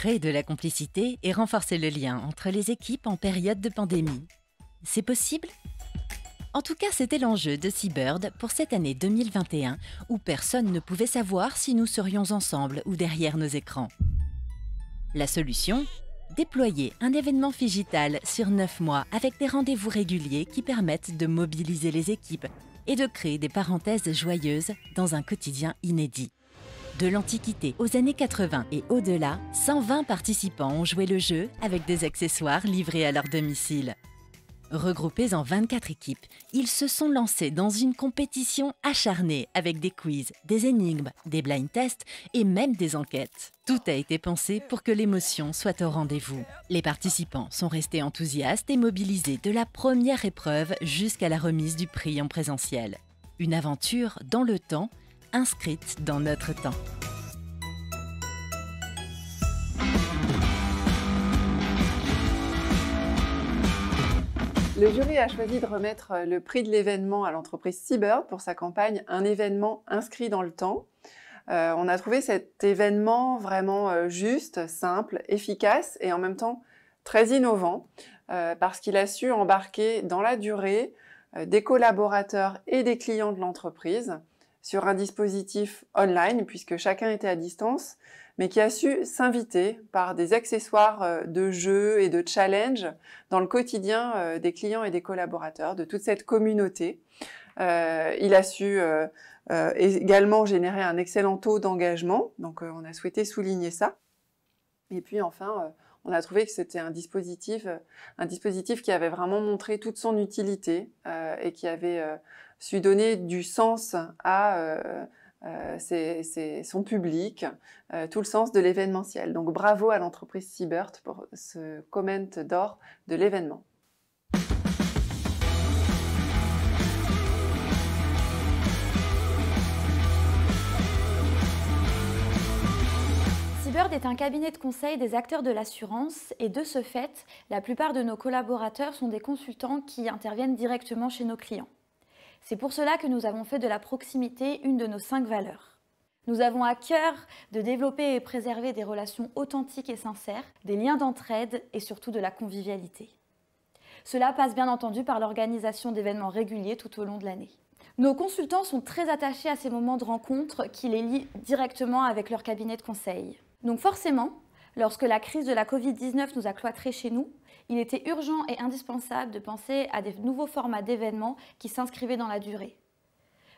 créer de la complicité et renforcer le lien entre les équipes en période de pandémie. C'est possible ? En tout cas, c'était l'enjeu de Seabird pour cette année 2021, où personne ne pouvait savoir si nous serions ensemble ou derrière nos écrans. La solution ? Déployer un événement phygital sur 9 mois avec des rendez-vous réguliers qui permettent de mobiliser les équipes et de créer des parenthèses joyeuses dans un quotidien inédit. De l'Antiquité aux années 80 et au-delà, 120 participants ont joué le jeu avec des accessoires livrés à leur domicile. Regroupés en 24 équipes, ils se sont lancés dans une compétition acharnée avec des quiz, des énigmes, des blind tests et même des enquêtes. Tout a été pensé pour que l'émotion soit au rendez-vous. Les participants sont restés enthousiastes et mobilisés de la première épreuve jusqu'à la remise du prix en présentiel. Une aventure dans le temps, inscrite dans notre temps. Le jury a choisi de remettre le prix de l'événement à l'entreprise Seabird pour sa campagne « Un événement inscrit dans le temps ». On a trouvé cet événement vraiment juste, simple, efficace et en même temps très innovant parce qu'il a su embarquer dans la durée des collaborateurs et des clients de l'entreprise sur un dispositif online puisque chacun était à distance, mais qui a su s'inviter par des accessoires de jeux et de challenge dans le quotidien des clients et des collaborateurs, de toute cette communauté. Il a su également générer un excellent taux d'engagement, donc on a souhaité souligner ça. Et puis enfin, on a trouvé que c'était un dispositif qui avait vraiment montré toute son utilité et qui avait su donner du sens à son public, tout le sens de l'événementiel. Donc bravo à l'entreprise Seabird pour ce comment d'or de l'événement. Seabird est un cabinet de conseil des acteurs de l'assurance et de ce fait, la plupart de nos collaborateurs sont des consultants qui interviennent directement chez nos clients. C'est pour cela que nous avons fait de la proximité une de nos 5 valeurs. Nous avons à cœur de développer et préserver des relations authentiques et sincères, des liens d'entraide et surtout de la convivialité. Cela passe bien entendu par l'organisation d'événements réguliers tout au long de l'année. Nos consultants sont très attachés à ces moments de rencontre qui les lient directement avec leur cabinet de conseil. Donc forcément, lorsque la crise de la Covid-19 nous a cloîtrés chez nous, il était urgent et indispensable de penser à des nouveaux formats d'événements qui s'inscrivaient dans la durée.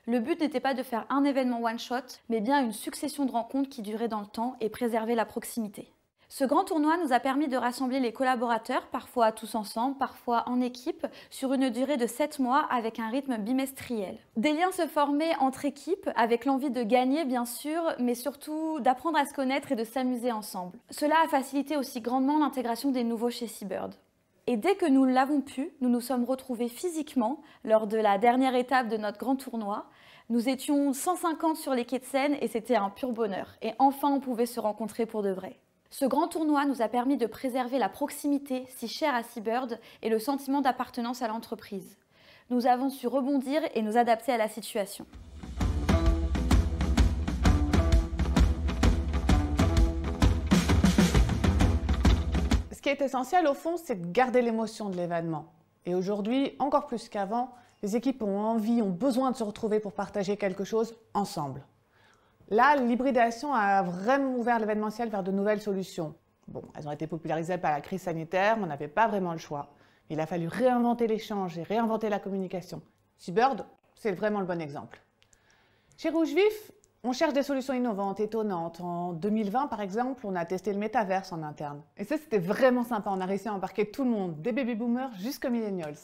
Le but n'était pas de faire un événement one-shot, mais bien une succession de rencontres qui duraient dans le temps et préserver la proximité. Ce grand tournoi nous a permis de rassembler les collaborateurs, parfois tous ensemble, parfois en équipe, sur une durée de 7 mois avec un rythme bimestriel. Des liens se formaient entre équipes, avec l'envie de gagner bien sûr, mais surtout d'apprendre à se connaître et de s'amuser ensemble. Cela a facilité aussi grandement l'intégration des nouveaux chez Seabird. Et dès que nous l'avons pu, nous nous sommes retrouvés physiquement lors de la dernière étape de notre grand tournoi. Nous étions 150 sur les quais de Seine et c'était un pur bonheur. Et enfin, on pouvait se rencontrer pour de vrai. Ce grand tournoi nous a permis de préserver la proximité si chère à Seabird et le sentiment d'appartenance à l'entreprise. Nous avons su rebondir et nous adapter à la situation. Ce qui est essentiel au fond, c'est de garder l'émotion de l'événement. Et aujourd'hui, encore plus qu'avant, les équipes ont envie, ont besoin de se retrouver pour partager quelque chose ensemble. Là, l'hybridation a vraiment ouvert l'événementiel vers de nouvelles solutions. Bon, elles ont été popularisées par la crise sanitaire, mais on n'avait pas vraiment le choix. Il a fallu réinventer l'échange et réinventer la communication. Seabird, c'est vraiment le bon exemple. Chez Rouge Vif, on cherche des solutions innovantes, étonnantes. En 2020, par exemple, on a testé le métaverse en interne. Et ça, c'était vraiment sympa. On a réussi à embarquer tout le monde, des baby-boomers jusqu'aux millennials.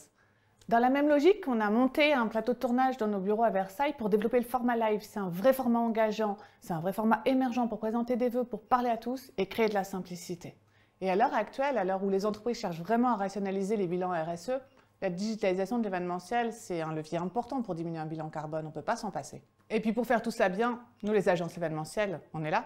Dans la même logique, on a monté un plateau de tournage dans nos bureaux à Versailles pour développer le format live. C'est un vrai format engageant, c'est un vrai format émergent pour présenter des vœux, pour parler à tous et créer de la simplicité. Et à l'heure actuelle, à l'heure où les entreprises cherchent vraiment à rationaliser les bilans RSE, la digitalisation de l'événementiel, c'est un levier important pour diminuer un bilan carbone, on ne peut pas s'en passer. Et puis pour faire tout ça bien, nous les agences événementielles, on est là.